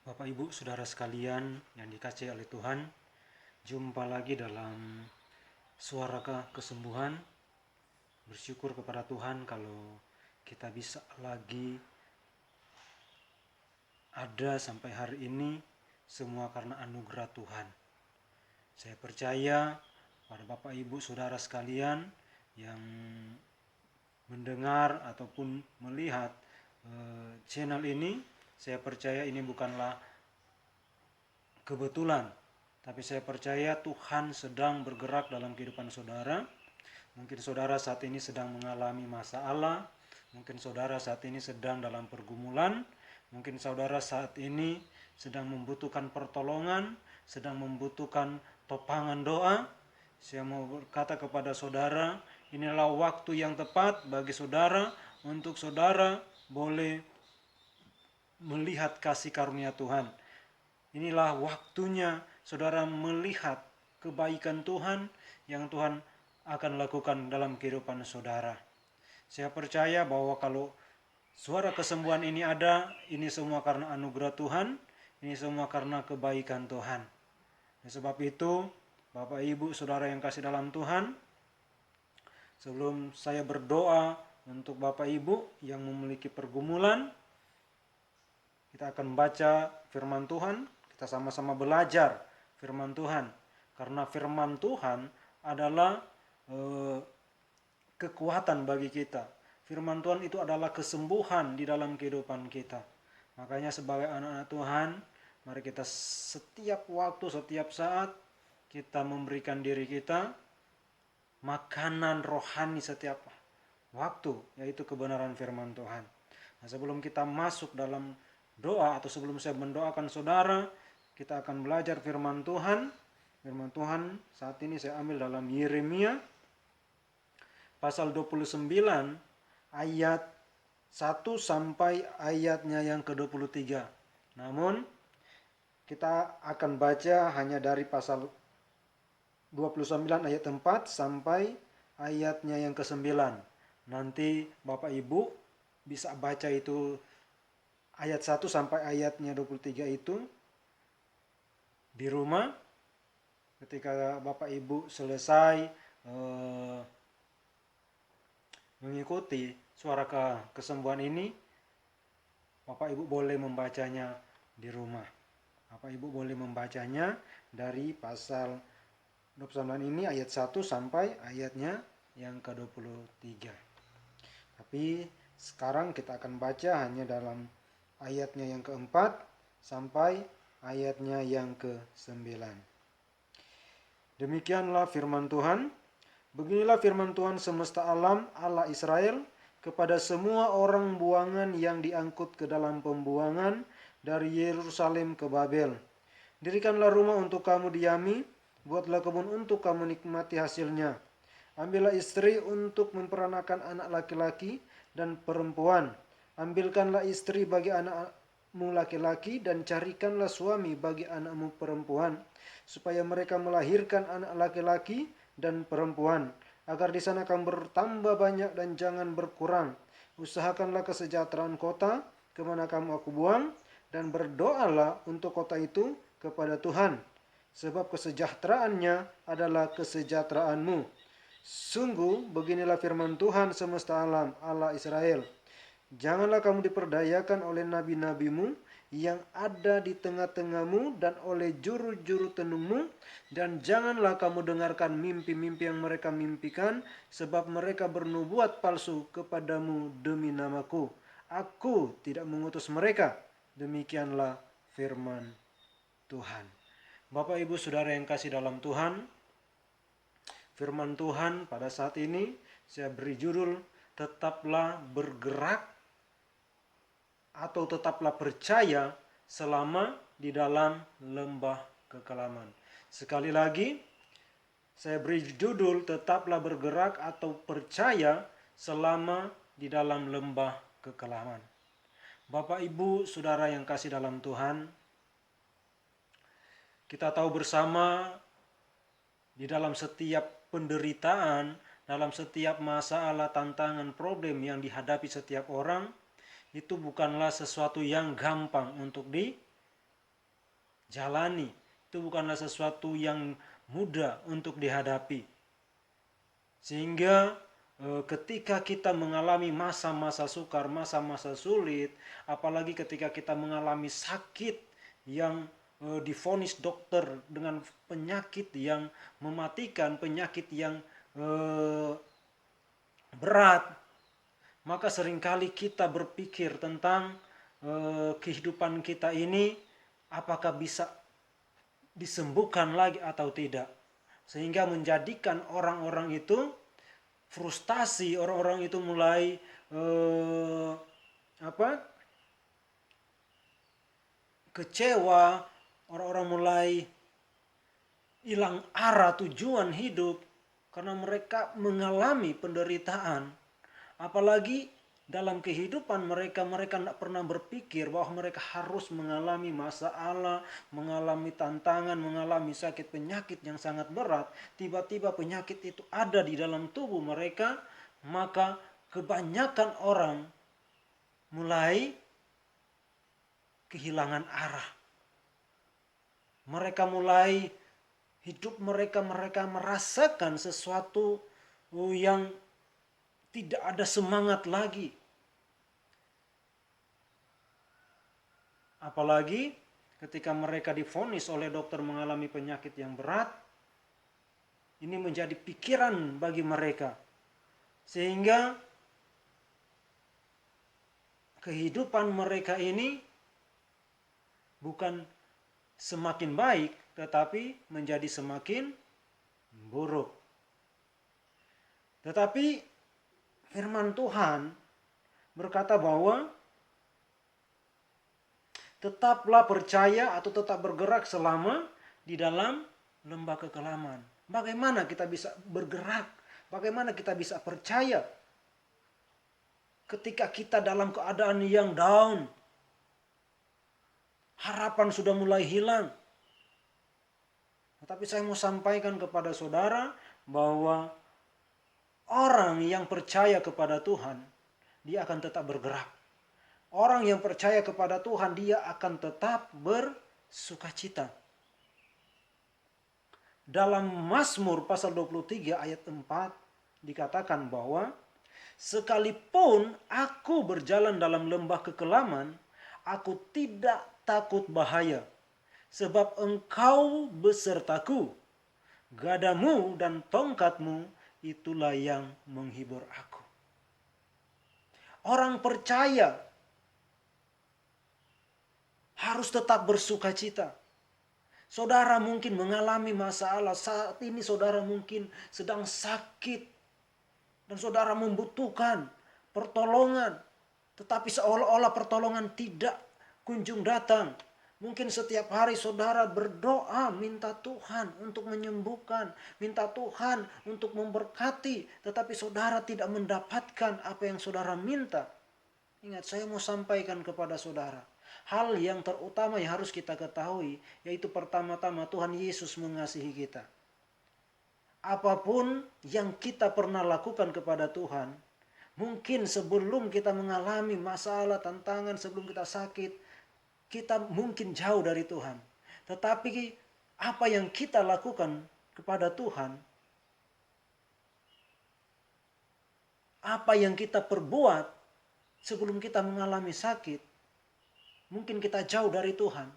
Bapak Ibu Saudara sekalian yang dikasihi oleh Tuhan, jumpa lagi dalam suara kesembuhan. Bersyukur kepada Tuhan kalau kita bisa lagi ada sampai hari ini, semua karena anugerah Tuhan. Saya percaya pada Bapak Ibu Saudara sekalian yang mendengar ataupun melihat channel ini, saya percaya ini bukanlah kebetulan, tapi saya percaya Tuhan sedang bergerak dalam kehidupan saudara. Mungkin saudara saat ini sedang mengalami masalah, mungkin saudara saat ini sedang dalam pergumulan, mungkin saudara saat ini sedang membutuhkan pertolongan, sedang membutuhkan topangan doa. Saya mau berkata kepada saudara, inilah waktu yang tepat bagi saudara untuk saudara boleh melihat kasih karunia Tuhan. Inilah waktunya saudara melihat kebaikan Tuhan yang Tuhan akan lakukan dalam kehidupan saudara. Saya percaya bahwa kalau suara kesembuhan ini ada, ini semua karena anugerah Tuhan, ini semua karena kebaikan Tuhan. Oleh sebab itu, Bapak Ibu Saudara yang kasih dalam Tuhan, sebelum saya berdoa untuk Bapak Ibu yang memiliki pergumulan, kita akan baca firman Tuhan, kita sama-sama belajar firman Tuhan. Karena firman Tuhan adalah kekuatan bagi kita. Firman Tuhan itu adalah kesembuhan di dalam kehidupan kita. Makanya sebagai anak-anak Tuhan, mari kita setiap waktu, setiap saat, kita memberikan diri kita makanan rohani setiap waktu, yaitu kebenaran firman Tuhan. Nah, sebelum kita masuk dalam doa atau sebelum saya mendoakan saudara, kita akan belajar firman Tuhan. Firman Tuhan saat ini saya ambil dalam Yeremia pasal 29 ayat 1 sampai ayatnya yang ke-23. Namun kita akan baca hanya dari pasal 29 ayat 4 sampai ayatnya yang ke-9. Nanti Bapak Ibu bisa baca itu ayat 1 sampai ayatnya 23 itu di rumah. Ketika Bapak Ibu selesai mengikuti suara kesembuhan ini, Bapak Ibu boleh membacanya di rumah. Bapak Ibu boleh membacanya dari pasal 29 ini ayat 1 sampai ayatnya yang ke-23. Tapi sekarang kita akan baca hanya dalam ayatnya yang keempat sampai ayatnya yang ke-9. Demikianlah firman Tuhan. Beginilah firman Tuhan semesta alam, Allah Israel, kepada semua orang buangan yang diangkut ke dalam pembuangan dari Yerusalem ke Babel. Dirikanlah rumah untuk kamu diami, buatlah kebun untuk kamu nikmati hasilnya. Ambillah istri untuk memperanakan anak laki-laki dan perempuan. Ambilkanlah istri bagi anakmu laki-laki dan carikanlah suami bagi anakmu perempuan, supaya mereka melahirkan anak laki-laki dan perempuan, agar di sana kamu bertambah banyak dan jangan berkurang. Usahakanlah kesejahteraan kota kemana kamu aku buang, dan berdoalah untuk kota itu kepada Tuhan, sebab kesejahteraannya adalah kesejahteraanmu. Sungguh beginilah firman Tuhan semesta alam, Allah Israel. Janganlah kamu diperdayakan oleh nabi-nabimu yang ada di tengah-tengahmu dan oleh juru-juru tenungmu, dan janganlah kamu dengarkan mimpi-mimpi yang mereka mimpikan, sebab mereka bernubuat palsu kepadamu demi namaku. Aku tidak mengutus mereka. Demikianlah firman Tuhan. Bapak Ibu Saudara yang kasih dalam Tuhan, firman Tuhan pada saat ini saya beri judul tetaplah bergerak atau tetaplah percaya selama di dalam lembah kekelaman. Sekali lagi saya beri judul tetaplah bergerak atau percaya selama di dalam lembah kekelaman. Bapak Ibu Saudara yang kasih dalam Tuhan, kita tahu bersama di dalam setiap penderitaan, dalam setiap masalah, tantangan, problem yang dihadapi setiap orang, itu bukanlah sesuatu yang gampang untuk jalani. Itu bukanlah sesuatu yang mudah untuk dihadapi. Sehingga ketika kita mengalami masa-masa sukar, masa-masa sulit, apalagi ketika kita mengalami sakit yang divonis dokter dengan penyakit yang mematikan, penyakit yang berat, maka seringkali kita berpikir tentang kehidupan kita ini apakah bisa disembuhkan lagi atau tidak, sehingga menjadikan orang-orang itu frustasi, orang-orang itu mulai kecewa, orang-orang mulai hilang arah tujuan hidup karena mereka mengalami penderitaan. Apalagi dalam kehidupan mereka tidak pernah berpikir bahwa mereka harus mengalami masalah, mengalami tantangan, mengalami sakit penyakit yang sangat berat. Tiba-tiba penyakit itu ada di dalam tubuh mereka, maka kebanyakan orang mulai kehilangan arah. Mereka mulai hidup mereka merasakan sesuatu yang tidak ada semangat lagi. Apalagi ketika mereka divonis oleh dokter mengalami penyakit yang berat, ini menjadi pikiran bagi mereka. Sehingga kehidupan mereka ini bukan semakin baik, tetapi menjadi semakin buruk. Tetapi firman Tuhan berkata bahwa tetaplah percaya atau tetap bergerak selama di dalam lembah kekelaman. Bagaimana kita bisa bergerak? Bagaimana kita bisa percaya ketika kita dalam keadaan yang down? Harapan sudah mulai hilang. Tetapi saya mau sampaikan kepada saudara bahwa orang yang percaya kepada Tuhan, dia akan tetap bergerak. Orang yang percaya kepada Tuhan, dia akan tetap bersukacita. Dalam Mazmur pasal 23 ayat 4 dikatakan bahwa sekalipun aku berjalan dalam lembah kekelaman, aku tidak takut bahaya, sebab engkau besertaku. Gadamu dan tongkatmu itulah yang menghibur aku. Orang percaya harus tetap bersukacita. Saudara mungkin mengalami masalah, saat ini saudara mungkin sedang sakit dan saudara membutuhkan pertolongan, tetapi seolah-olah pertolongan tidak kunjung datang. Mungkin setiap hari saudara berdoa minta Tuhan untuk menyembuhkan, minta Tuhan untuk memberkati, tetapi saudara tidak mendapatkan apa yang saudara minta. Ingat, saya mau sampaikan kepada saudara, hal yang terutama yang harus kita ketahui, yaitu pertama-tama Tuhan Yesus mengasihi kita. Apapun yang kita pernah lakukan kepada Tuhan, mungkin sebelum kita mengalami masalah, tantangan, sebelum kita sakit, kita mungkin jauh dari Tuhan. Tetapi apa yang kita lakukan kepada Tuhan, apa yang kita perbuat sebelum kita mengalami sakit, mungkin kita jauh dari Tuhan.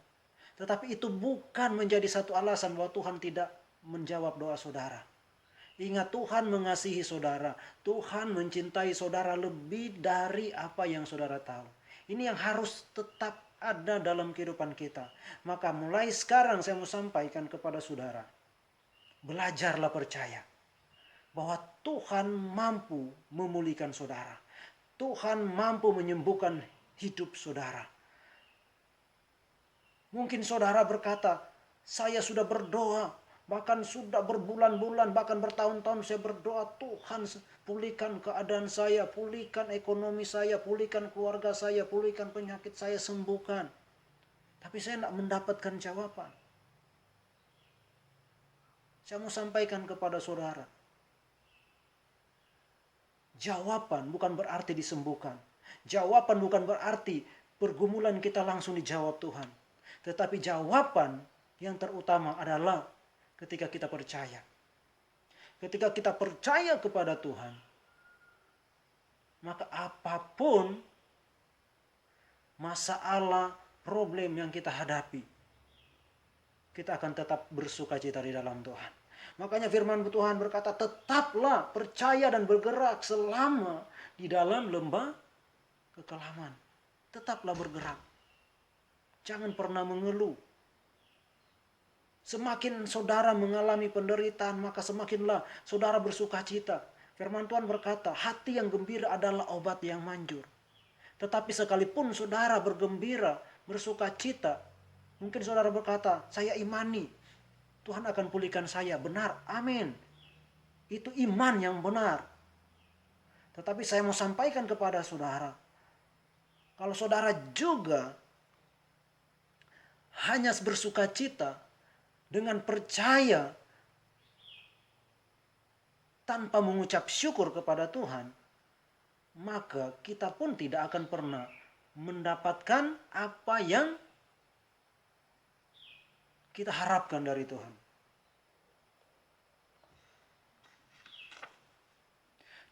Tetapi itu bukan menjadi satu alasan bahwa Tuhan tidak menjawab doa saudara. Ingat, Tuhan mengasihi saudara. Tuhan mencintai saudara lebih dari apa yang saudara tahu. Ini yang harus tetap ada dalam kehidupan kita. Maka mulai sekarang saya mau sampaikan kepada saudara, belajarlah percaya bahwa Tuhan mampu memulihkan saudara. Tuhan mampu menyembuhkan hidup saudara. Mungkin saudara berkata, saya sudah berdoa, bahkan sudah berbulan-bulan, bahkan bertahun-tahun saya berdoa, Tuhan pulihkan keadaan saya, pulihkan ekonomi saya, pulihkan keluarga saya, pulihkan penyakit saya, sembuhkan. Tapi saya tidak mendapatkan jawaban. Saya mau sampaikan kepada saudara, jawaban bukan berarti disembuhkan. Jawaban bukan berarti pergumulan kita langsung dijawab Tuhan. Tetapi jawaban yang terutama adalah ketika kita percaya. Ketika kita percaya kepada Tuhan, maka apapun masalah, problem yang kita hadapi, kita akan tetap bersuka cita di dalam Tuhan. Makanya firman Tuhan berkata, tetaplah percaya dan bergerak selama di dalam lembah kekelaman. Tetaplah bergerak. Jangan pernah mengeluh. Semakin saudara mengalami penderitaan, maka semakinlah saudara bersuka cita. Firman Tuhan berkata, hati yang gembira adalah obat yang manjur. Tetapi sekalipun saudara bergembira, bersuka cita, mungkin saudara berkata, saya imani, Tuhan akan pulihkan saya. Benar, amin. Itu iman yang benar. Tetapi saya mau sampaikan kepada saudara, kalau saudara juga hanya bersuka cita dengan percaya tanpa mengucap syukur kepada Tuhan, maka kita pun tidak akan pernah mendapatkan apa yang kita harapkan dari Tuhan.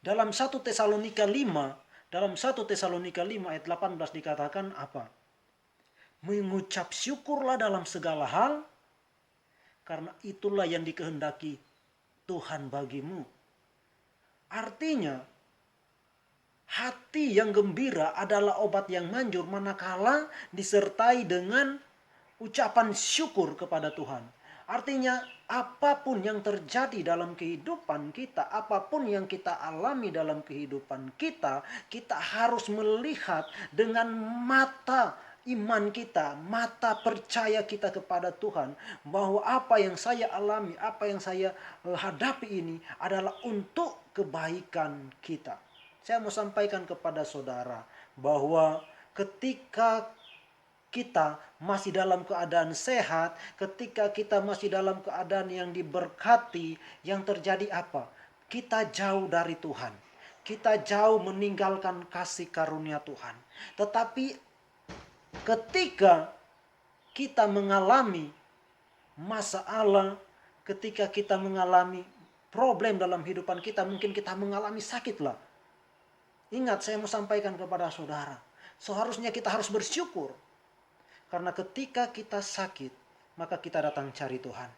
Dalam 1 Tesalonika 5, ayat 18 dikatakan apa? Mengucap syukurlah dalam segala hal, karena itulah yang dikehendaki Tuhan bagimu. Artinya, hati yang gembira adalah obat yang manjur manakala disertai dengan ucapan syukur kepada Tuhan. Artinya, apapun yang terjadi dalam kehidupan kita, apapun yang kita alami dalam kehidupan kita, kita harus melihat dengan mata iman kita, mata percaya kita kepada Tuhan, bahwa apa yang saya alami, apa yang saya hadapi ini adalah untuk kebaikan kita. Saya mau sampaikan kepada saudara bahwa ketika kita masih dalam keadaan sehat, ketika kita masih dalam keadaan yang diberkati, yang terjadi apa? Kita jauh dari Tuhan. Kita jauh meninggalkan kasih karunia Tuhan. Tetapi ketika kita mengalami masalah, ketika kita mengalami problem dalam kehidupan kita, mungkin kita mengalami sakit lah. Ingat, saya mau sampaikan kepada saudara, seharusnya kita harus bersyukur. Karena ketika kita sakit, maka kita datang cari Tuhan.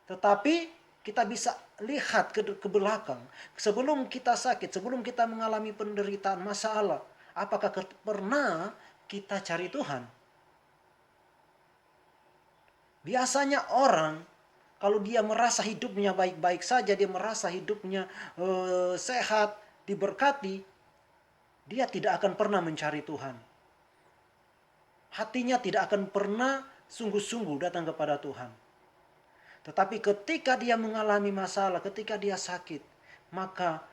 Tetapi kita bisa lihat ke belakang. Sebelum kita sakit, sebelum kita mengalami penderitaan, masalah, apakah pernah kita cari Tuhan? Biasanya orang, kalau dia merasa hidupnya baik-baik saja, dia merasa hidupnya sehat, diberkati, dia tidak akan pernah mencari Tuhan. Hatinya tidak akan pernah sungguh-sungguh datang kepada Tuhan. Tetapi ketika dia mengalami masalah, ketika dia sakit, maka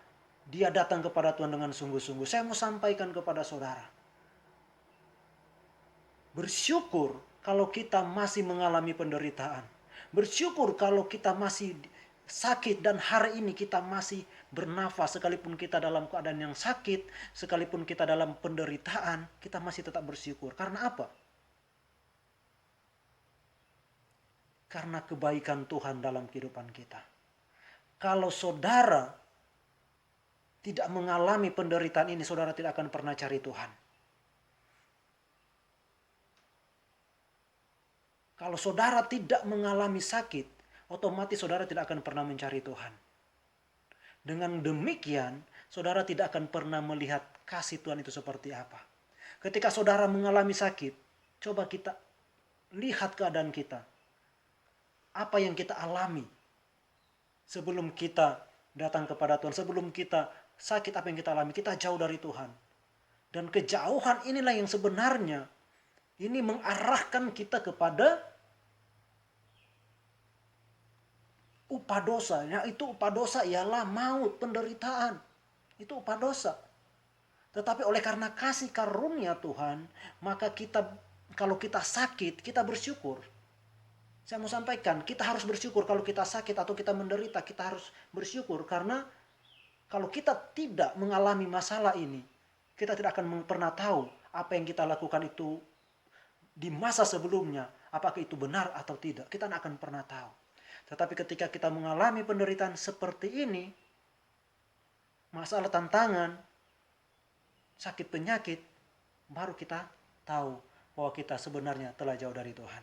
dia datang kepada Tuhan dengan sungguh-sungguh. Saya mau sampaikan kepada saudara, bersyukur kalau kita masih mengalami penderitaan. Bersyukur kalau kita masih sakit dan hari ini kita masih bernafas, sekalipun kita dalam keadaan yang sakit, sekalipun kita dalam penderitaan, kita masih tetap bersyukur. Karena apa? Karena kebaikan Tuhan dalam kehidupan kita. Kalau saudara tidak mengalami penderitaan ini, saudara tidak akan pernah cari Tuhan. Kalau saudara tidak mengalami sakit, otomatis saudara tidak akan pernah mencari Tuhan. Dengan demikian, saudara tidak akan pernah melihat kasih Tuhan itu seperti apa. Ketika saudara mengalami sakit, coba kita lihat keadaan kita. Apa yang kita alami sebelum kita datang kepada Tuhan, sebelum kita sakit, apa yang kita alami? Kita jauh dari Tuhan. Dan kejauhan inilah yang sebenarnya ini mengarahkan kita kepada upah dosa. Yaitu upah dosa ialah maut, penderitaan. Itu upah dosa. Tetapi oleh karena kasih karunia Tuhan, maka kita, kalau kita sakit, kita bersyukur. Saya mau sampaikan, kita harus bersyukur kalau kita sakit atau kita menderita, kita harus bersyukur. Karena kalau kita tidak mengalami masalah ini, kita tidak akan pernah tahu apa yang kita lakukan itu di masa sebelumnya, apakah itu benar atau tidak, kita tidak akan pernah tahu. Tetapi ketika kita mengalami penderitaan seperti ini, masalah tantangan, sakit penyakit, baru kita tahu bahwa kita sebenarnya telah jauh dari Tuhan.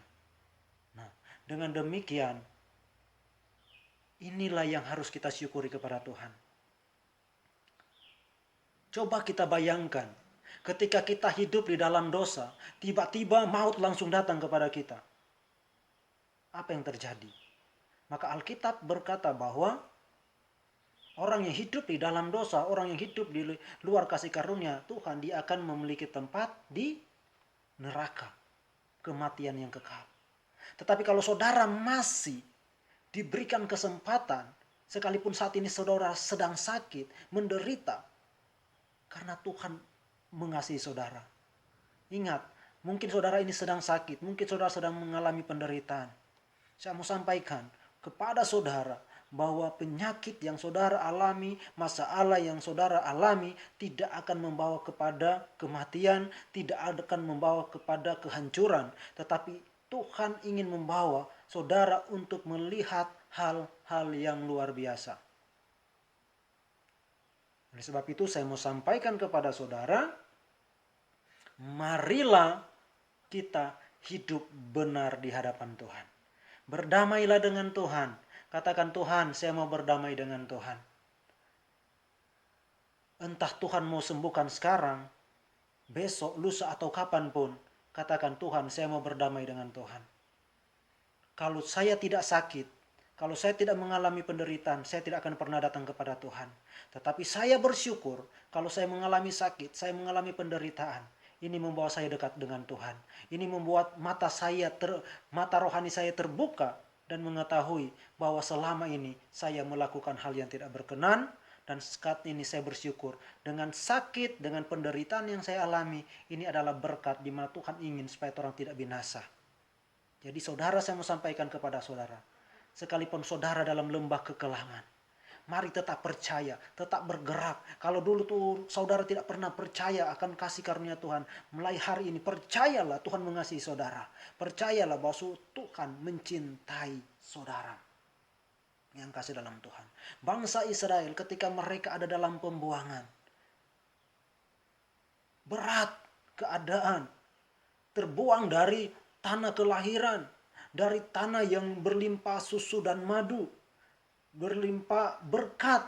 Nah, dengan demikian, inilah yang harus kita syukuri kepada Tuhan. Coba kita bayangkan, ketika kita hidup di dalam dosa, tiba-tiba maut langsung datang kepada kita. Apa yang terjadi? Maka Alkitab berkata bahwa orang yang hidup di dalam dosa, orang yang hidup di luar kasih karunia Tuhan, dia akan memiliki tempat di neraka, kematian yang kekal. Tetapi kalau saudara masih diberikan kesempatan, sekalipun saat ini saudara sedang sakit, menderita, karena Tuhan mengasihi saudara. Ingat, mungkin saudara ini sedang sakit, mungkin saudara sedang mengalami penderitaan. Saya mau sampaikan kepada saudara bahwa penyakit yang saudara alami, masalah yang saudara alami tidak akan membawa kepada kematian, tidak akan membawa kepada kehancuran, tetapi Tuhan ingin membawa saudara untuk melihat hal-hal yang luar biasa. Oleh sebab itu saya mau sampaikan kepada saudara, marilah kita hidup benar di hadapan Tuhan. Berdamailah dengan Tuhan. Katakan, Tuhan, saya mau berdamai dengan Tuhan. Entah Tuhan mau sembuhkan sekarang, besok, lusa, atau kapanpun. Katakan, Tuhan, saya mau berdamai dengan Tuhan. Kalau saya tidak sakit, kalau saya tidak mengalami penderitaan, saya tidak akan pernah datang kepada Tuhan. Tetapi saya bersyukur kalau saya mengalami sakit, saya mengalami penderitaan. Ini membawa saya dekat dengan Tuhan. Ini membuat mata rohani saya terbuka dan mengetahui bahwa selama ini saya melakukan hal yang tidak berkenan. Dan saat ini saya bersyukur dengan sakit, dengan penderitaan yang saya alami, ini adalah berkat di mana Tuhan ingin supaya orang tidak binasa. Jadi saudara, saya mau sampaikan kepada saudara, sekalipun saudara dalam lembah kekelaman, mari tetap percaya, tetap bergerak. Kalau dulu tuh saudara tidak pernah percaya akan kasih karunia Tuhan, mulai hari ini percayalah Tuhan mengasihi saudara. Percayalah bahwa Tuhan mencintai saudara yang kasih dalam Tuhan. Bangsa Israel ketika mereka ada dalam pembuangan, berat keadaan, terbuang dari tanah kelahiran, dari tanah yang berlimpah susu dan madu, berlimpah berkat,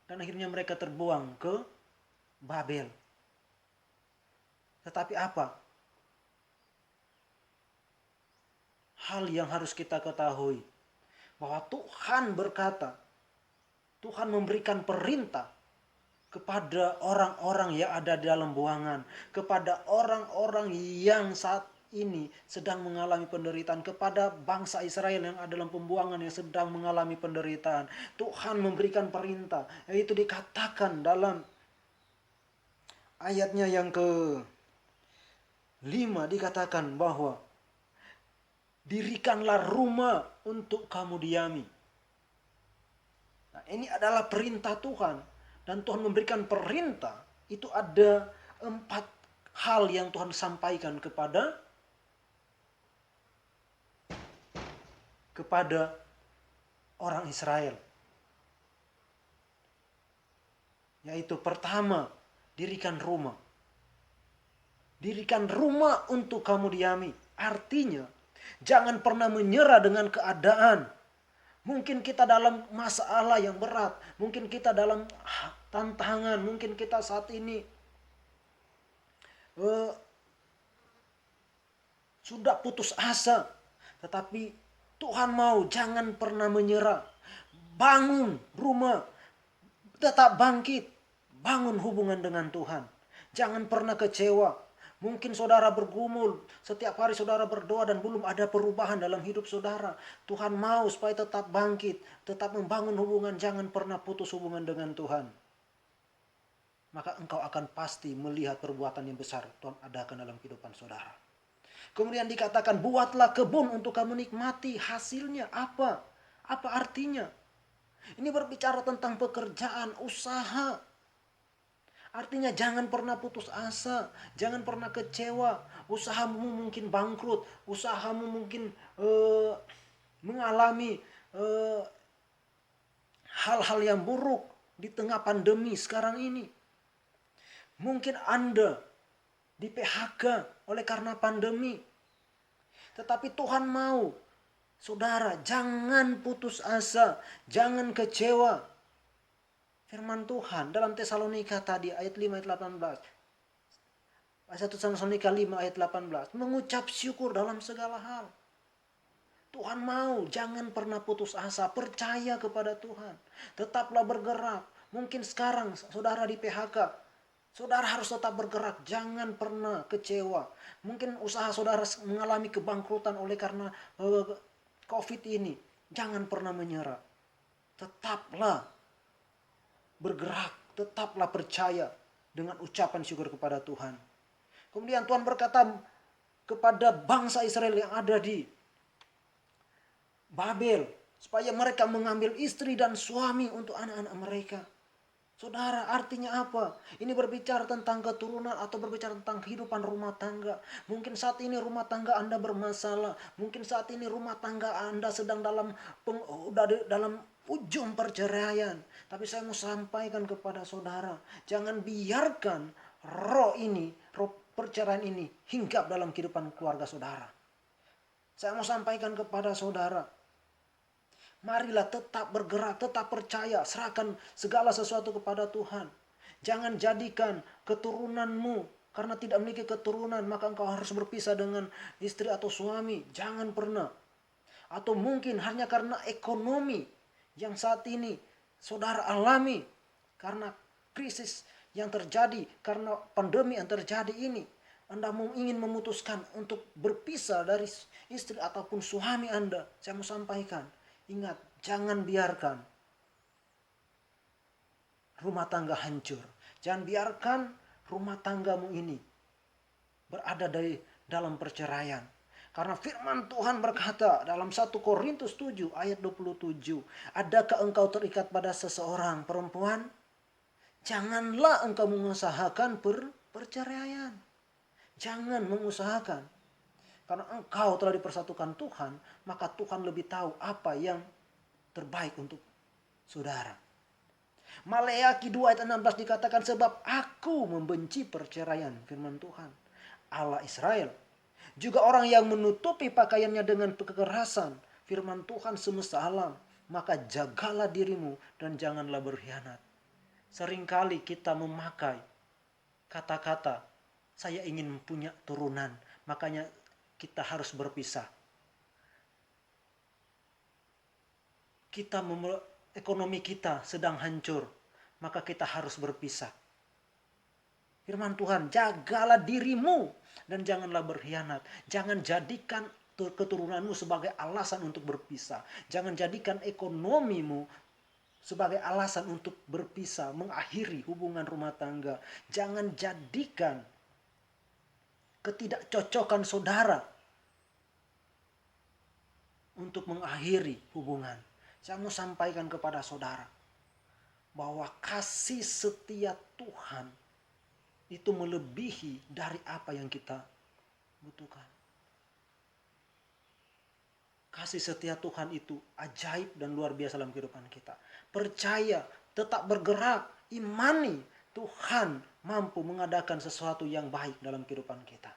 dan akhirnya mereka terbuang ke Babel. Tetapi apa hal yang harus kita ketahui? Bahwa Tuhan berkata, Tuhan memberikan perintah kepada orang-orang yang ada di dalam buangan, kepada orang-orang yang saat ini sedang mengalami penderitaan, kepada bangsa Israel yang ada dalam pembuangan yang sedang mengalami penderitaan. Tuhan memberikan perintah, yaitu dikatakan dalam ayatnya yang ke-5, dikatakan bahwa dirikanlah rumah untuk kamu diami. Nah, ini adalah perintah Tuhan, dan Tuhan memberikan perintah. Itu ada 4 hal yang Tuhan sampaikan kepada orang Israel. Yaitu pertama, dirikan rumah. Dirikan rumah untuk kamu diami. Artinya, jangan pernah menyerah dengan keadaan. Mungkin kita dalam masalah yang berat. Mungkin kita dalam tantangan. Mungkin kita saat ini sudah putus asa. Tetapi Tuhan mau jangan pernah menyerah. Bangun rumah. Tetap bangkit. Bangun hubungan dengan Tuhan. Jangan pernah kecewa. Mungkin saudara bergumul, setiap hari saudara berdoa dan belum ada perubahan dalam hidup saudara. Tuhan mau supaya tetap bangkit, tetap membangun hubungan, jangan pernah putus hubungan dengan Tuhan. Maka engkau akan pasti melihat perbuatan yang besar Tuhan adakan dalam kehidupan saudara. Kemudian dikatakan, buatlah kebun untuk kamu nikmati hasilnya. Apa? Apa artinya? Ini berbicara tentang pekerjaan, usaha. Artinya jangan pernah putus asa, jangan pernah kecewa. Usahamu mungkin bangkrut, usahamu mungkin mengalami hal-hal yang buruk di tengah pandemi sekarang ini. Mungkin Anda di PHK oleh karena pandemi. Tetapi Tuhan mau, saudara, jangan putus asa, jangan kecewa. Firman Tuhan dalam Tesalonika tadi ayat 5 ayat 18. 1 Tesalonika 5 ayat 18. Mengucap syukur dalam segala hal. Tuhan mau, jangan pernah putus asa, percaya kepada Tuhan. Tetaplah bergerak. Mungkin sekarang saudara di PHK, saudara harus tetap bergerak, jangan pernah kecewa. Mungkin usaha saudara mengalami kebangkrutan oleh karena COVID ini. Jangan pernah menyerah. Tetaplah bergerak, tetaplah percaya dengan ucapan syukur kepada Tuhan. Kemudian Tuhan berkata kepada bangsa Israel yang ada di Babel, supaya mereka mengambil istri dan suami untuk anak-anak mereka. Saudara, artinya apa? Ini berbicara tentang keturunan atau berbicara tentang kehidupan rumah tangga. Mungkin saat ini rumah tangga Anda bermasalah. Mungkin saat ini rumah tangga Anda sedang dalam ujung perceraian. Tapi saya mau sampaikan kepada saudara, jangan biarkan roh perceraian ini hinggap dalam kehidupan keluarga saudara. Saya mau sampaikan kepada saudara, marilah tetap bergerak, tetap percaya, serahkan segala sesuatu kepada Tuhan. Jangan jadikan keturunanmu, karena tidak memiliki keturunan, maka engkau harus berpisah dengan istri atau suami. Jangan pernah. Atau mungkin hanya karena ekonomi yang saat ini saudara alami, karena krisis yang terjadi, karena pandemi yang terjadi ini, Anda ingin memutuskan untuk berpisah dari istri ataupun suami Anda. Saya mau sampaikan, ingat, jangan biarkan rumah tangga hancur. Jangan biarkan rumah tanggamu ini berada dalam perceraian. Karena firman Tuhan berkata dalam 1 Korintus 7 ayat 27. Adakah engkau terikat pada seseorang perempuan? Janganlah engkau mengusahakan perceraian. Jangan mengusahakan. Karena engkau telah dipersatukan Tuhan, maka Tuhan lebih tahu apa yang terbaik untuk saudara. Maleakhi 2 ayat 16 dikatakan, sebab aku membenci perceraian, firman Tuhan, Allah Israel. Juga orang yang menutupi pakaiannya dengan kekerasan, firman Tuhan semesta alam. Maka jagalah dirimu dan janganlah berkhianat. Seringkali kita memakai kata-kata, saya ingin punya turunan, makanya kita harus berpisah. Ekonomi kita sedang hancur, maka kita harus berpisah. Firman Tuhan, jagalah dirimu dan janganlah berkhianat. Jangan jadikan keturunanmu sebagai alasan untuk berpisah. Jangan jadikan ekonomimu sebagai alasan untuk berpisah, mengakhiri hubungan rumah tangga. Jangan jadikan ketidakcocokan saudara untuk mengakhiri hubungan. Saya mau sampaikan kepada saudara bahwa kasih setia Tuhan itu melebihi dari apa yang kita butuhkan. Kasih setia Tuhan itu ajaib dan luar biasa dalam kehidupan kita. Percaya, tetap bergerak, imani Tuhan mampu mengadakan sesuatu yang baik dalam kehidupan kita.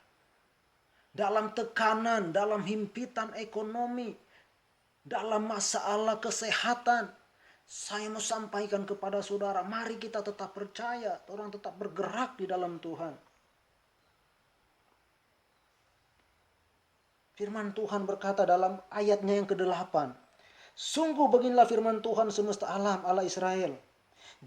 Dalam tekanan, dalam himpitan ekonomi, dalam masalah kesehatan, saya mau sampaikan kepada saudara, mari kita tetap percaya, orang tetap bergerak di dalam Tuhan. Firman Tuhan berkata dalam ayatnya yang ke-8. Sungguh beginilah firman Tuhan semesta alam, Allah Israel.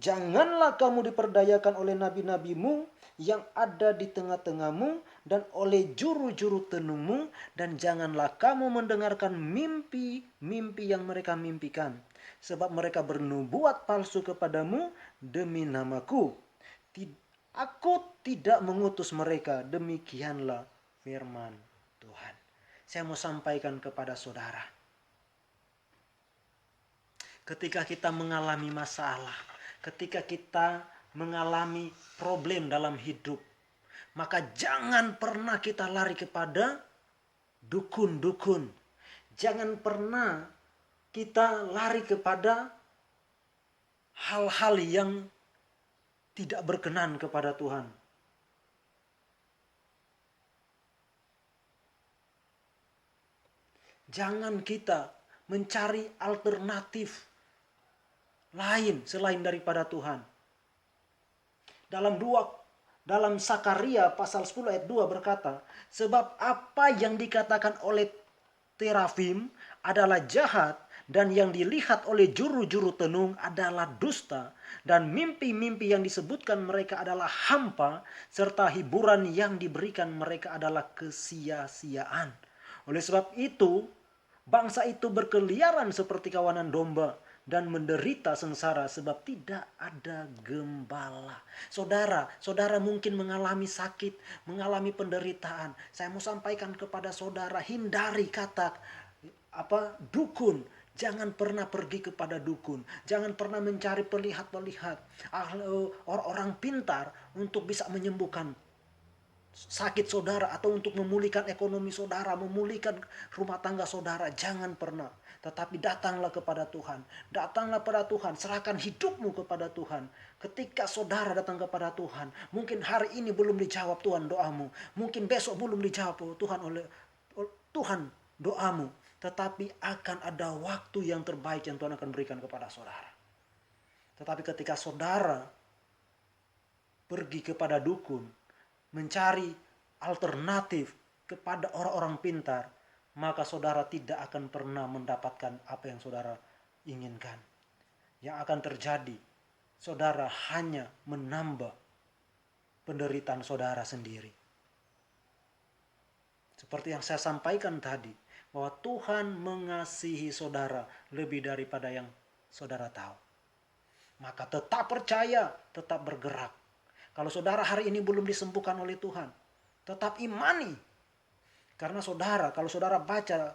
Janganlah kamu diperdayakan oleh nabi-nabimu yang ada di tengah-tengahmu dan oleh juru-juru tenungmu, dan janganlah kamu mendengarkan mimpi-mimpi yang mereka mimpikan. Sebab mereka bernubuat palsu kepadamu demi namaku. Aku tidak mengutus mereka, demikianlah firman Tuhan. Saya mau sampaikan kepada saudara. Ketika kita mengalami masalah, ketika kita mengalami problem dalam hidup, maka jangan pernah kita lari kepada dukun-dukun. Jangan pernah kita lari kepada hal-hal yang tidak berkenan kepada Tuhan. Jangan kita mencari alternatif lain selain daripada Tuhan. Dalam Sakaria pasal 10 ayat 2 berkata, sebab apa yang dikatakan oleh terafim adalah jahat, dan yang dilihat oleh juru-juru tenung adalah dusta, dan mimpi-mimpi yang disebutkan mereka adalah hampa, serta hiburan yang diberikan mereka adalah kesia-siaan. Oleh sebab itu, bangsa itu berkeliaran seperti kawanan domba dan menderita sengsara sebab tidak ada gembala. Saudara mungkin mengalami sakit, mengalami penderitaan. Saya mau sampaikan kepada saudara, hindari kata dukun. Jangan pernah pergi kepada dukun. Jangan pernah mencari pelihat-pelihat, orang-orang pintar untuk bisa menyembuhkan sakit saudara atau untuk memulihkan ekonomi saudara, memulihkan rumah tangga saudara. Jangan pernah. Tetapi datanglah kepada Tuhan. Datanglah kepada Tuhan. Serahkan hidupmu kepada Tuhan. Ketika saudara datang kepada Tuhan, mungkin hari ini belum dijawab Tuhan doamu. Mungkin besok belum dijawab Tuhan oleh Tuhan doamu. Tetapi akan ada waktu yang terbaik yang Tuhan akan berikan kepada saudara. Tetapi ketika saudara pergi kepada dukun, mencari alternatif kepada orang-orang pintar, maka saudara tidak akan pernah mendapatkan apa yang saudara inginkan. Yang akan terjadi, saudara hanya menambah penderitaan saudara sendiri. Seperti yang saya sampaikan tadi, bahwa Tuhan mengasihi saudara lebih daripada yang saudara tahu. Maka tetap percaya, tetap bergerak. Kalau saudara hari ini belum disembuhkan oleh Tuhan, tetap imani. Karena kalau saudara baca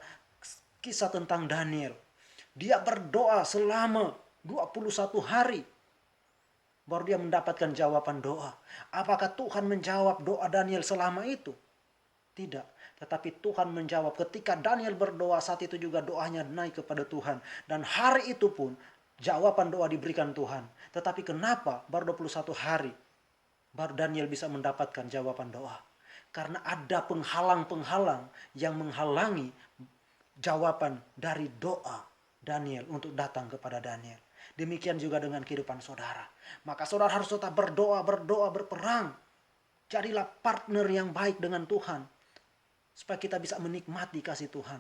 kisah tentang Daniel, dia berdoa selama 21 hari, baru dia mendapatkan jawaban doa. Apakah Tuhan menjawab doa Daniel selama itu? Tidak. Tetapi Tuhan menjawab ketika Daniel berdoa, saat itu juga doanya naik kepada Tuhan. Dan hari itu pun jawaban doa diberikan Tuhan. Tetapi kenapa baru 21 hari baru Daniel bisa mendapatkan jawaban doa? Karena ada penghalang-penghalang yang menghalangi jawaban dari doa Daniel untuk datang kepada Daniel. Demikian juga dengan kehidupan saudara. Maka saudara harus tetap berdoa, berperang. Jadilah partner yang baik dengan Tuhan, supaya kita bisa menikmati kasih Tuhan.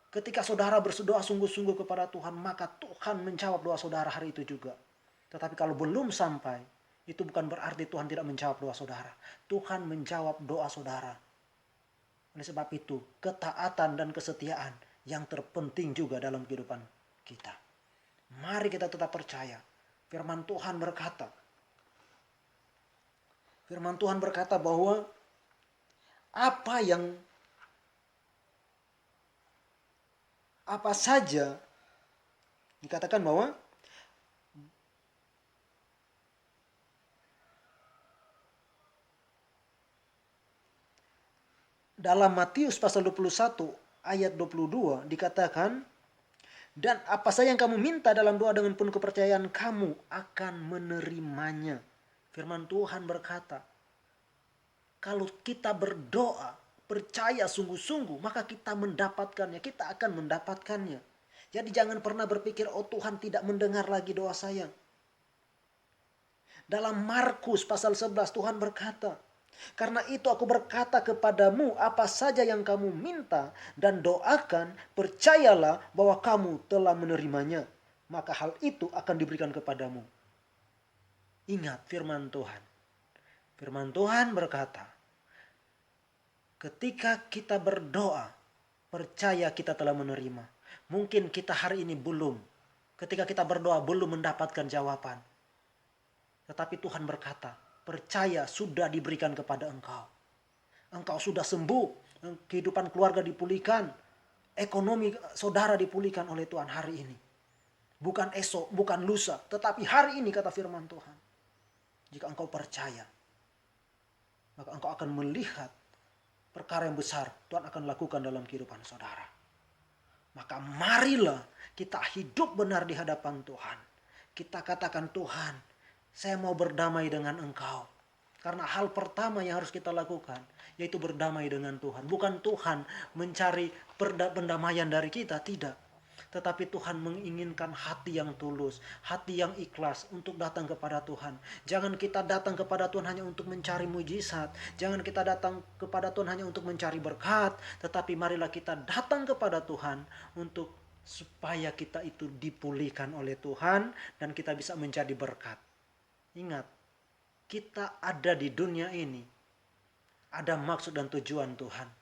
Ketika saudara berdoa sungguh-sungguh kepada Tuhan, maka Tuhan menjawab doa saudara hari itu juga. Tetapi kalau belum sampai, itu bukan berarti Tuhan tidak menjawab doa saudara. Tuhan menjawab doa saudara. Oleh sebab itu, ketaatan dan kesetiaan yang terpenting juga dalam kehidupan kita. Mari kita tetap percaya. Firman Tuhan berkata bahwa apa saja dikatakan bahwa dalam Matius pasal 21 ayat 22 dikatakan, dan apa saja yang kamu minta dalam doa dengan penuh kepercayaan, kamu akan menerimanya. Firman Tuhan berkata, kalau kita berdoa, percaya sungguh-sungguh, maka kita mendapatkannya. Kita akan mendapatkannya. Jadi jangan pernah berpikir, oh Tuhan tidak mendengar lagi doa saya. Dalam Markus pasal 11 Tuhan berkata, karena itu aku berkata kepadamu, apa saja yang kamu minta dan doakan, percayalah bahwa kamu telah menerimanya. Maka hal itu akan diberikan kepadamu. Ingat firman Tuhan. Firman Tuhan berkata, ketika kita berdoa, percaya kita telah menerima. Mungkin kita hari ini belum. Ketika kita berdoa belum mendapatkan jawaban. Tetapi Tuhan berkata, percaya sudah diberikan kepada engkau. Engkau sudah sembuh. Kehidupan keluarga dipulihkan. Ekonomi saudara dipulihkan oleh Tuhan hari ini. Bukan esok, bukan lusa. Tetapi hari ini kata firman Tuhan. Jika engkau percaya, maka engkau akan melihat perkara yang besar Tuhan akan lakukan dalam kehidupan saudara. Maka marilah kita hidup benar di hadapan Tuhan. Kita katakan, Tuhan, saya mau berdamai dengan Engkau. Karena hal pertama yang harus kita lakukan, yaitu berdamai dengan Tuhan. Bukan Tuhan mencari pendamaian dari kita, tidak. Tetapi Tuhan menginginkan hati yang tulus, hati yang ikhlas untuk datang kepada Tuhan. Jangan kita datang kepada Tuhan hanya untuk mencari mujizat. Jangan kita datang kepada Tuhan hanya untuk mencari berkat. Tetapi marilah kita datang kepada Tuhan untuk supaya kita itu dipulihkan oleh Tuhan dan kita bisa menjadi berkat. Ingat, kita ada di dunia ini. Ada maksud dan tujuan Tuhan.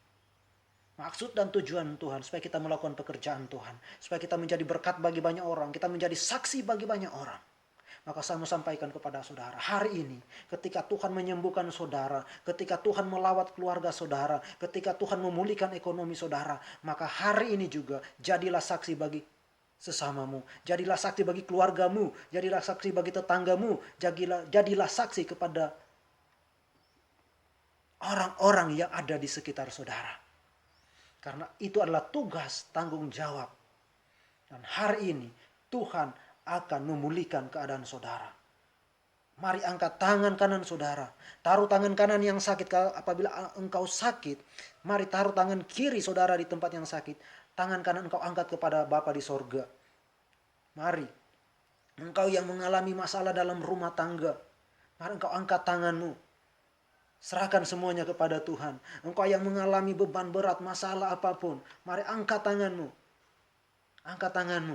Maksud dan tujuan Tuhan supaya kita melakukan pekerjaan Tuhan. Supaya kita menjadi berkat bagi banyak orang. Kita menjadi saksi bagi banyak orang. Maka saya mau sampaikan kepada saudara. Hari ini ketika Tuhan menyembuhkan saudara. Ketika Tuhan melawat keluarga saudara. Ketika Tuhan memulihkan ekonomi saudara. Maka hari ini juga jadilah saksi bagi sesamamu. Jadilah saksi bagi keluargamu. Jadilah saksi bagi tetanggamu. Jadilah saksi kepada orang-orang yang ada di sekitar saudara. Karena itu adalah tugas, tanggung jawab. Dan hari ini Tuhan akan memulihkan keadaan saudara. Mari angkat tangan kanan saudara. Taruh tangan kanan yang sakit. Apabila engkau sakit, mari taruh tangan kiri saudara di tempat yang sakit. Tangan kanan engkau angkat kepada Bapa di sorga. Mari. Engkau yang mengalami masalah dalam rumah tangga. Mari engkau angkat tanganmu. Serahkan semuanya kepada Tuhan. Engkau yang mengalami beban berat, masalah apapun. Mari angkat tanganmu. Angkat tanganmu.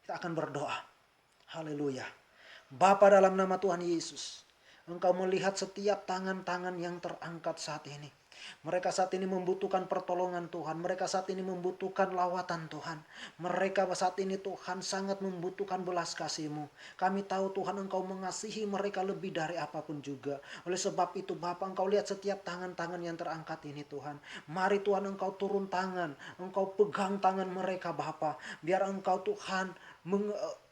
Kita akan berdoa. Haleluya. Bapa, dalam nama Tuhan Yesus, Engkau melihat setiap tangan-tangan yang terangkat saat ini. Mereka saat ini membutuhkan pertolongan Tuhan. Mereka saat ini membutuhkan lawatan Tuhan. Mereka saat ini Tuhan sangat membutuhkan belas kasih-Mu. Kami tahu Tuhan Engkau mengasihi mereka lebih dari apapun juga. Oleh sebab itu Bapa, Engkau lihat setiap tangan-tangan yang terangkat ini Tuhan. Mari Tuhan Engkau turun tangan. Engkau pegang tangan mereka Bapa. Biar Engkau Tuhan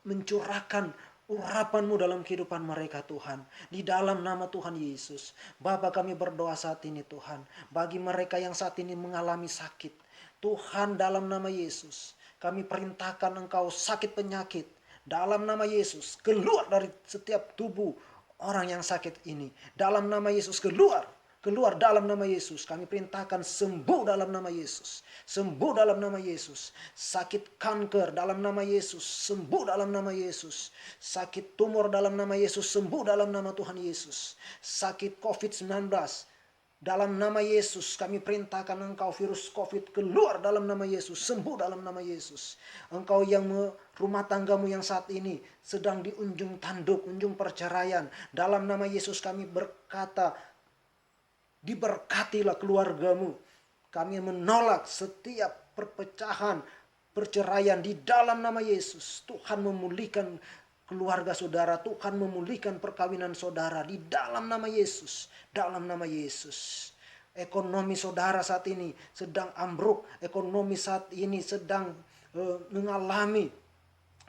mencurahkan urapan-Mu dalam kehidupan mereka Tuhan. Di dalam nama Tuhan Yesus. Bapa, kami berdoa saat ini Tuhan. Bagi mereka yang saat ini mengalami sakit. Tuhan, dalam nama Yesus. Kami perintahkan Engkau sakit penyakit. Dalam nama Yesus. Keluar dari setiap tubuh orang yang sakit ini. Dalam nama Yesus keluar. Keluar dalam nama Yesus. Kami perintahkan sembuh dalam nama Yesus. Sembuh dalam nama Yesus. Sakit kanker dalam nama Yesus. Sembuh dalam nama Yesus. Sakit tumor dalam nama Yesus. Sembuh dalam nama Tuhan Yesus. Sakit COVID-19 dalam nama Yesus. Kami perintahkan Engkau virus COVID keluar dalam nama Yesus. Sembuh dalam nama Yesus. Engkau yang rumah tanggamu yang saat ini sedang di ujung tanduk, ujung perceraian. Dalam nama Yesus kami berkata, diberkatilah keluargamu. Kami menolak setiap perpecahan, perceraian di dalam nama Yesus. Tuhan memulihkan keluarga saudara. Tuhan memulihkan perkawinan saudara di dalam nama Yesus. Dalam nama Yesus. Ekonomi saudara saat ini sedang ambruk. Ekonomi saat ini sedang mengalami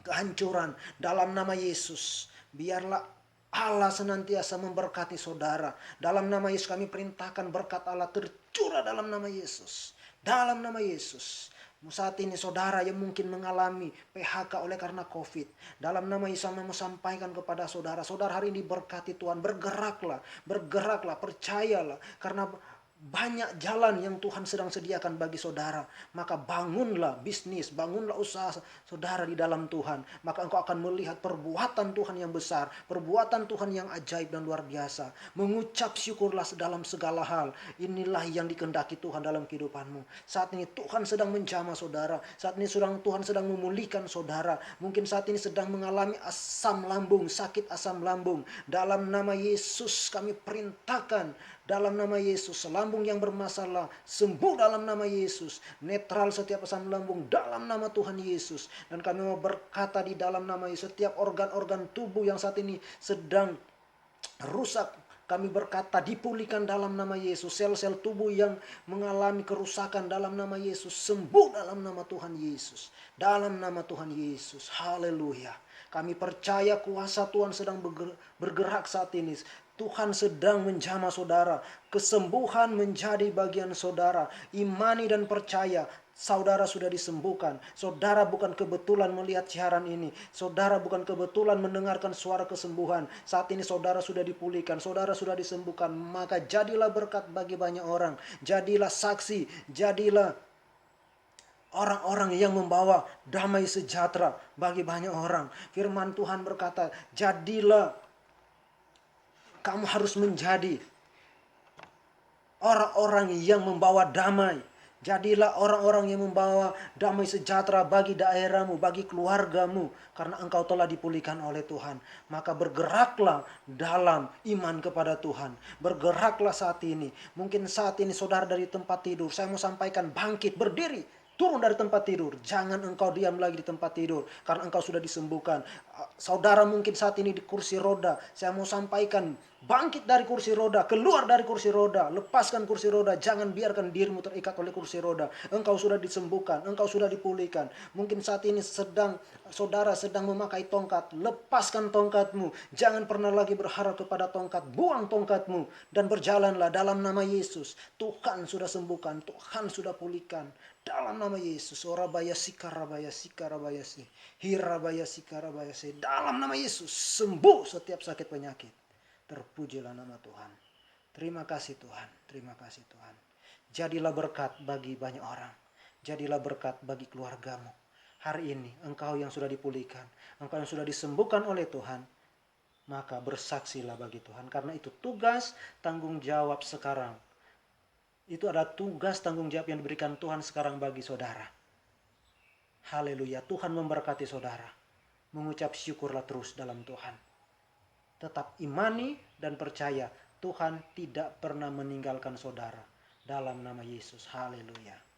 kehancuran. Dalam nama Yesus. Biarlah Allah senantiasa memberkati saudara. Dalam nama Yesus kami perintahkan berkat Allah tercurah dalam nama Yesus. Dalam nama Yesus. Saat ini saudara yang mungkin mengalami PHK oleh karena COVID. Dalam nama Yesus kami mau sampaikan kepada saudara. Saudara hari ini berkati Tuhan. Bergeraklah. Bergeraklah. Percayalah. Karena banyak jalan yang Tuhan sedang sediakan bagi saudara. Maka bangunlah bisnis, bangunlah usaha saudara di dalam Tuhan. Maka engkau akan melihat perbuatan Tuhan yang besar, perbuatan Tuhan yang ajaib dan luar biasa. Mengucap syukurlah dalam segala hal. Inilah yang dikehendaki Tuhan dalam kehidupanmu. Saat ini Tuhan sedang menjamah saudara. Saat ini Tuhan sedang memulihkan saudara. Mungkin saat ini sedang mengalami asam lambung, sakit asam lambung. Dalam nama Yesus kami perintahkan, dalam nama Yesus, lambung yang bermasalah sembuh dalam nama Yesus. Netral setiap asam lambung dalam nama Tuhan Yesus. Dan kami mau berkata di dalam nama Yesus, setiap organ-organ tubuh yang saat ini sedang rusak, kami berkata dipulihkan dalam nama Yesus. Sel-sel tubuh yang mengalami kerusakan dalam nama Yesus sembuh dalam nama Tuhan Yesus. Dalam nama Tuhan Yesus. Haleluya. Kami percaya kuasa Tuhan sedang bergerak saat ini. Tuhan sedang menjamah saudara. Kesembuhan menjadi bagian saudara. Imani dan percaya, saudara sudah disembuhkan. Saudara bukan kebetulan melihat siaran ini. Saudara bukan kebetulan mendengarkan suara kesembuhan. Saat ini saudara sudah dipulihkan. Saudara sudah disembuhkan. Maka jadilah berkat bagi banyak orang. Jadilah saksi. Jadilah orang-orang yang membawa damai sejahtera bagi banyak orang. Firman Tuhan berkata, jadilah, kamu harus menjadi orang-orang yang membawa damai. Jadilah orang-orang yang membawa damai sejahtera bagi daerahmu, bagi keluargamu. Karena engkau telah dipulihkan oleh Tuhan. Maka bergeraklah dalam iman kepada Tuhan. Bergeraklah saat ini. Mungkin saat ini saudara dari tempat tidur. Saya mau sampaikan, bangkit, berdiri. Turun dari tempat tidur. Jangan engkau diam lagi di tempat tidur. Karena engkau sudah disembuhkan. Saudara mungkin saat ini di kursi roda. Saya mau sampaikan, bangkit dari kursi roda. Keluar dari kursi roda. Lepaskan kursi roda. Jangan biarkan dirimu terikat oleh kursi roda. Engkau sudah disembuhkan. Engkau sudah dipulihkan. Mungkin saat ini saudara sedang memakai tongkat. Lepaskan tongkatmu. Jangan pernah lagi berharap kepada tongkat. Buang tongkatmu. Dan berjalanlah dalam nama Yesus. Tuhan sudah sembuhkan. Tuhan sudah pulihkan. Dalam nama Yesus. Orabaya sikarabaya sikarabayasi. Hirabaya sikarabayasi. Dalam nama Yesus. Sembuh setiap sakit penyakit. Terpujilah nama Tuhan. Terima kasih Tuhan. Terima kasih Tuhan. Jadilah berkat bagi banyak orang. Jadilah berkat bagi keluargamu. Hari ini engkau yang sudah dipulihkan. Engkau yang sudah disembuhkan oleh Tuhan. Maka bersaksilah bagi Tuhan. Karena itu tugas tanggung jawab sekarang. Itu adalah tugas tanggung jawab yang diberikan Tuhan sekarang bagi saudara. Haleluya. Tuhan memberkati saudara. Mengucap syukurlah terus dalam Tuhan. Tetap imani dan percaya Tuhan tidak pernah meninggalkan saudara. Dalam nama Yesus. Haleluya.